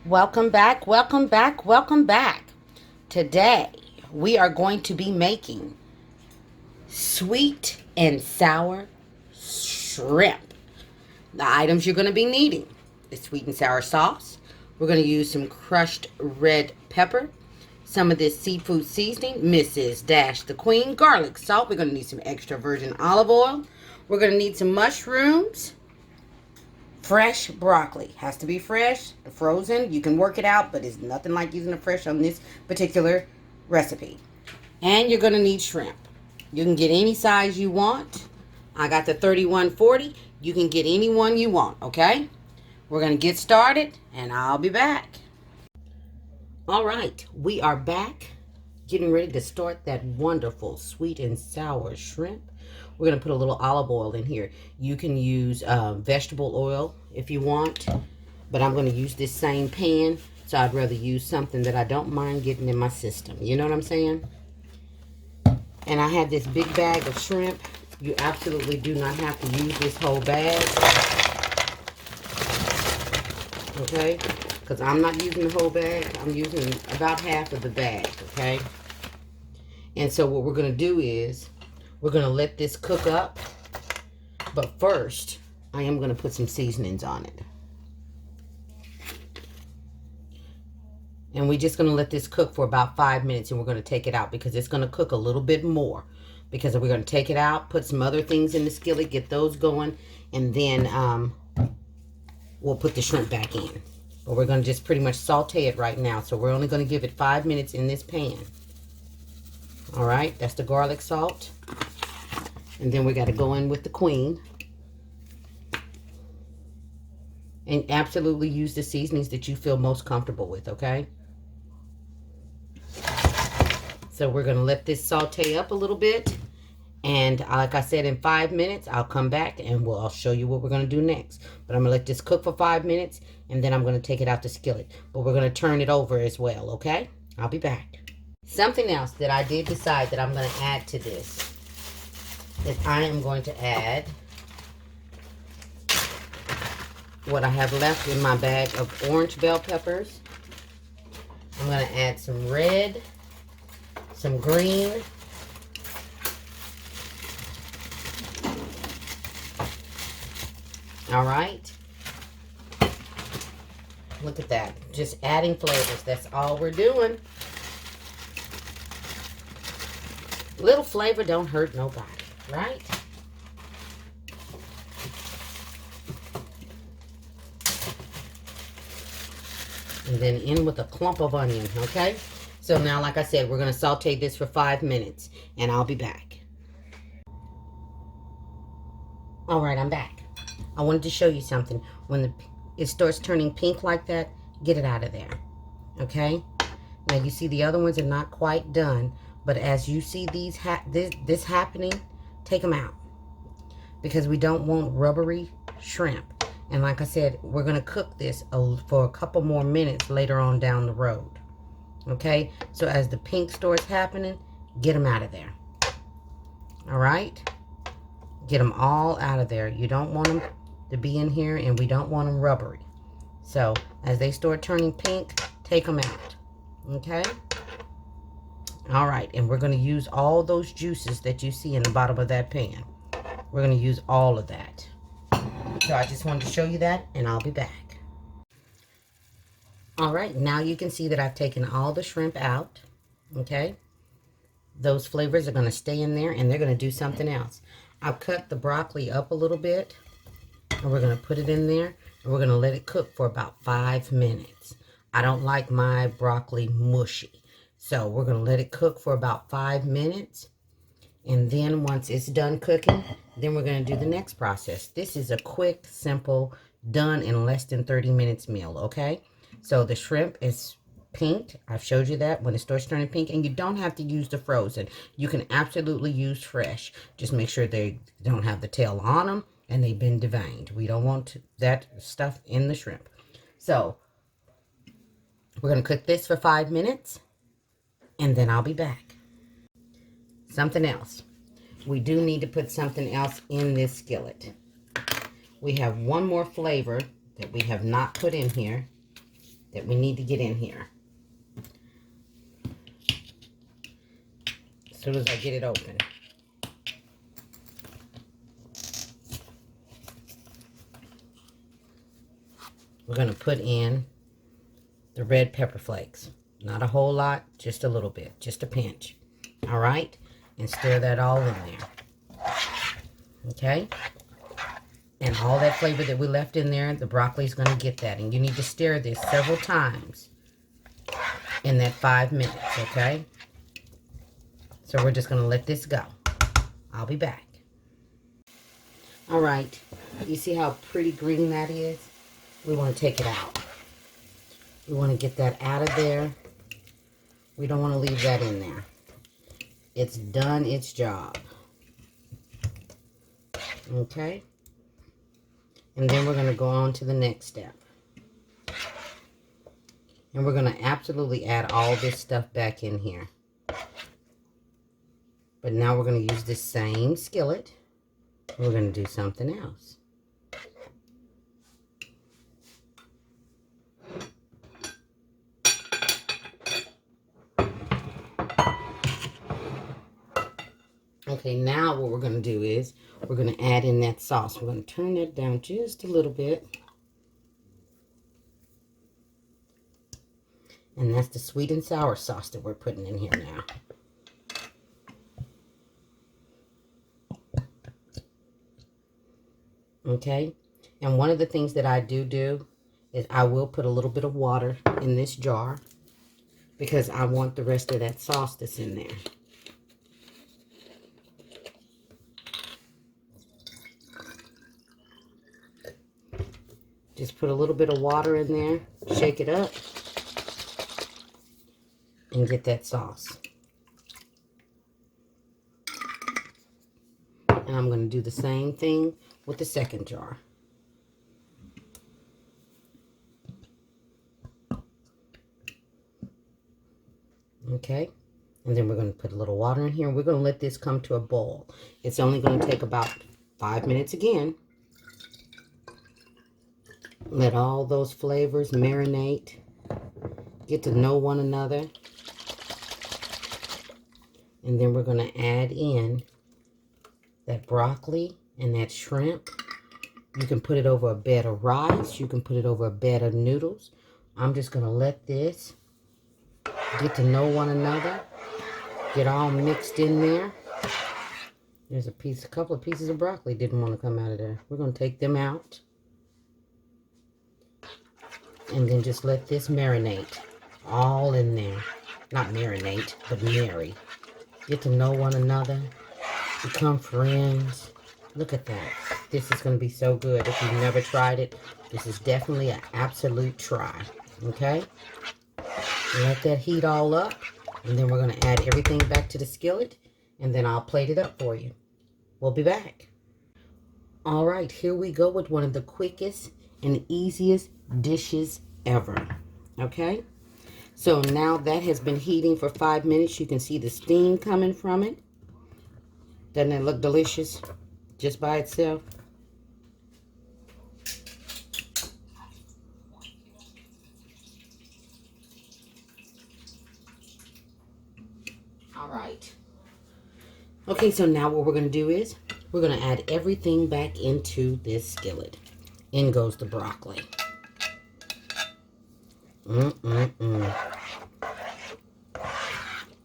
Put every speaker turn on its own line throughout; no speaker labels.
Welcome back, welcome back, welcome back. Today we are going to be making sweet and sour shrimp. The items you're going to be needing: the sweet and sour sauce. We're going to use some crushed red pepper, some of this seafood seasoning, Mrs. Dash the Queen, garlic salt. We're going to need some extra virgin olive oil. We're going to need some mushrooms. Fresh broccoli. Has to be fresh. Frozen, you can work it out, but it's nothing like using it fresh on this particular recipe. And you're going to need shrimp. You can get any size you want. I got the 3140. You can get any one you want, okay? We're going to get started, and I'll be back. All right, we are back, getting ready to start that wonderful sweet and sour shrimp. We're going to put a little olive oil in here. You can use vegetable oil if you want, but I'm going to use this same pan, so I'd rather use something that I don't mind getting in my system. You know what I'm saying? And I had this big bag of shrimp. You absolutely do not have to use this whole bag. Okay? Because I'm not using the whole bag. I'm using about half of the bag. Okay? And so what we're going to do is we're going to let this cook up. But first, I am going to put some seasonings on it. And we're just going to let this cook for about 5 minutes, and we're going to take it out because it's going to cook a little bit more. Because we're going to take it out, put some other things in the skillet, get those going, and then we'll put the shrimp back in. But we're going to just pretty much saute it right now. So we're only going to give it 5 minutes in this pan. All right, that's the garlic salt. And then we got to go in with the queen. And absolutely use the seasonings that you feel most comfortable with, okay? So we're going to let this saute up a little bit. And like I said, in 5 minutes, I'll come back and I'll show you what we're going to do next. But I'm going to let this cook for 5 minutes, and then I'm going to take it out the skillet. But we're going to turn it over as well, okay? I'll be back. Something else that I did decide that I'm going to add to this is I am going to add what I have left in my bag of orange bell peppers. I'm going to add some red, some green, all right. Look at that. Just adding flavors. That's all we're doing. Little flavor don't hurt nobody, right? And then in with a clump of onion, okay? So now, like I said, we're going to saute this for 5 minutes, and I'll be back. All right, I'm back. I wanted to show you something. When it starts turning pink like that, get it out of there, okay? Now, you see the other ones are not quite done, but as you see this happening, take them out because we don't want rubbery shrimp. And like I said, we're going to cook this for a couple more minutes later on down the road. Okay? So as the pink starts happening, get them out of there. All right? Get them all out of there. You don't want them to be in here, and we don't want them rubbery. So as they start turning pink, take them out. Okay? All right. And we're going to use all those juices that you see in the bottom of that pan. We're going to use all of that. So I just wanted to show you that, and I'll be back. All right, now you can see that I've taken all the shrimp out, okay? Those flavors are going to stay in there, and they're going to do something else. I've cut the broccoli up a little bit, and we're going to put it in there, and we're going to let it cook for about 5 minutes. I don't like my broccoli mushy, so we're going to let it cook for about 5 minutes. And then once it's done cooking, then we're going to do the next process. This is a quick, simple, done in less than 30 minutes meal, okay? So the shrimp is pink. I've showed you that when it starts turning pink. And you don't have to use the frozen. You can absolutely use fresh. Just make sure they don't have the tail on them and they've been deveined. We don't want that stuff in the shrimp. So we're going to cook this for 5 minutes, and then I'll be back. Something else. We do need to put something else in this skillet. We have one more flavor that we have not put in here. that we need to get in here. As soon as I get it open. We're going to put in the red pepper flakes. Not a whole lot, just a little bit, just a pinch. All right? And stir that all in there. Okay? And all that flavor that we left in there, the broccoli is going to get that. And you need to stir this several times in that 5 minutes, okay? So we're just going to let this go. I'll be back. All right. You see how pretty green that is? We want to take it out. We want to get that out of there. We don't want to leave that in there. It's done its job. Okay? And then we're going to go on to the next step. And we're going to absolutely add all this stuff back in here. But now we're going to use this same skillet. We're going to do something else. Okay, now what we're going to do is we're going to add in that sauce. We're going to turn that down just a little bit. And that's the sweet and sour sauce that we're putting in here now. Okay, and one of the things that I do is I will put a little bit of water in this jar because I want the rest of that sauce that's in there. Just put a little bit of water in there, shake it up, and get that sauce. And I'm going to do the same thing with the second jar. Okay, and then we're going to put a little water in here. We're going to let this come to a boil. It's only going to take about 5 minutes again. Let all those flavors marinate. Get to know one another. And then we're going to add in that broccoli and that shrimp. You can put it over a bed of rice. You can put it over a bed of noodles. I'm just going to let this get to know one another. Get all mixed in there. There's a couple of pieces of broccoli didn't want to come out of there. We're going to take them out. And then just let this marinate all in there. Not marinate, but marry. Get to know one another. Become friends. Look at that. This is going to be so good. If you've never tried it, this is definitely an absolute try. Okay? Let that heat all up. And then we're going to add everything back to the skillet. And then I'll plate it up for you. We'll be back. All right, here we go with one of the quickest and easiest dishes ever. Okay? So now that has been heating for 5 minutes. You can see the steam coming from it. Doesn't it look delicious just by itself? All right. Okay, so now what we're going to do is we're going to add everything back into this skillet. In goes the broccoli.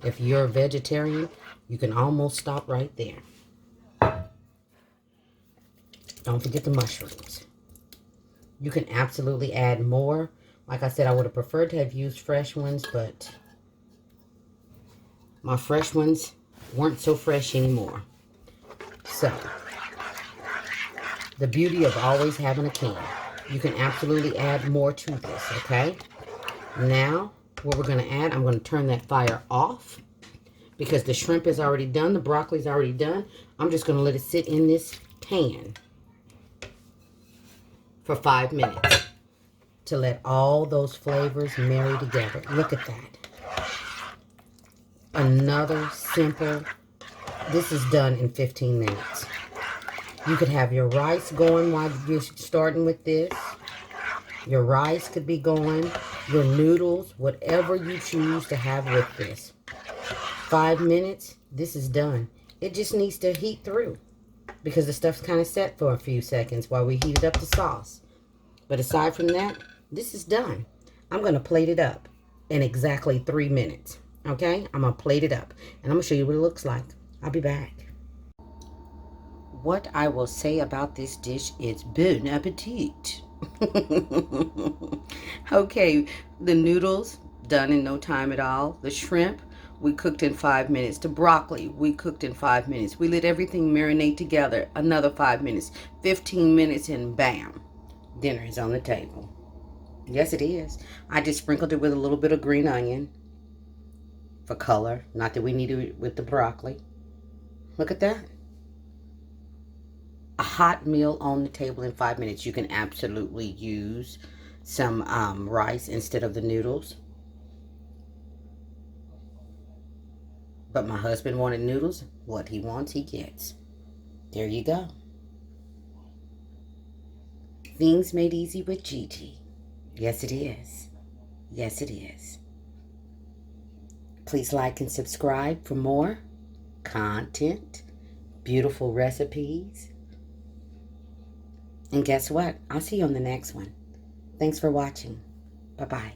If you're a vegetarian, you can almost stop right there. Don't forget the mushrooms. You can absolutely add more. Like I said, I would have preferred to have used fresh ones, but my fresh ones weren't so fresh anymore. So, the beauty of always having a can. You can absolutely add more to this, okay? Now, what we're going to add, I'm going to turn that fire off because the shrimp is already done. The broccoli is already done. I'm just going to let it sit in this pan for 5 minutes to let all those flavors marry together. Look at that. Another simple, this is done in 15 minutes. You could have your rice going while you're starting with this. Your rice could be going. your noodles, whatever you choose to have with this. 5 minutes, this is done. It just needs to heat through because the stuff's kind of set for a few seconds while we heated up the sauce. But aside from that, this is done. I'm going to plate it up in exactly 3 minutes. Okay? I'm going to plate it up. And I'm going to show you what it looks like. I'll be back. What I will say about this dish is bon appetit. Okay, the noodles, done in no time at all. The shrimp, we cooked in 5 minutes. The broccoli, we cooked in 5 minutes. We let everything marinate together, another 5 minutes. 15 minutes and bam, dinner is on the table. Yes, it is. I just sprinkled it with a little bit of green onion for color. Not that we need it with the broccoli. Look at that. A hot meal on the table in 5 minutes. You can absolutely use some rice instead of the noodles. But my husband wanted noodles. What he wants, he gets. There you go. Things made easy with Gigi. Yes, it is. Yes, it is. Please like and subscribe for more content, beautiful recipes. And guess what? I'll see you on the next one. Thanks for watching. Bye-bye.